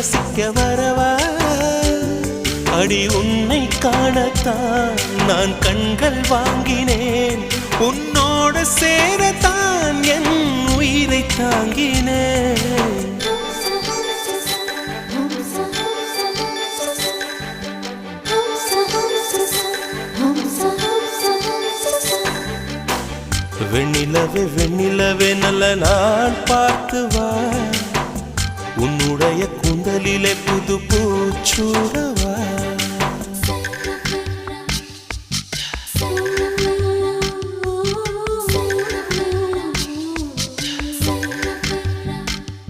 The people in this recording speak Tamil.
ரசிக்க வரவா அடி உன்னை காணத்தான் நான் கண்கள் வாங்கினேன் உன்னோட சேரத்தான் என் உயிரை தாங்கினேன் வெண்ணிலவே வெண்ணிலவே நல்ல நாள் பார்த்து வா உன்னுடைய கூந்தலிலே புது பூச்சூடவா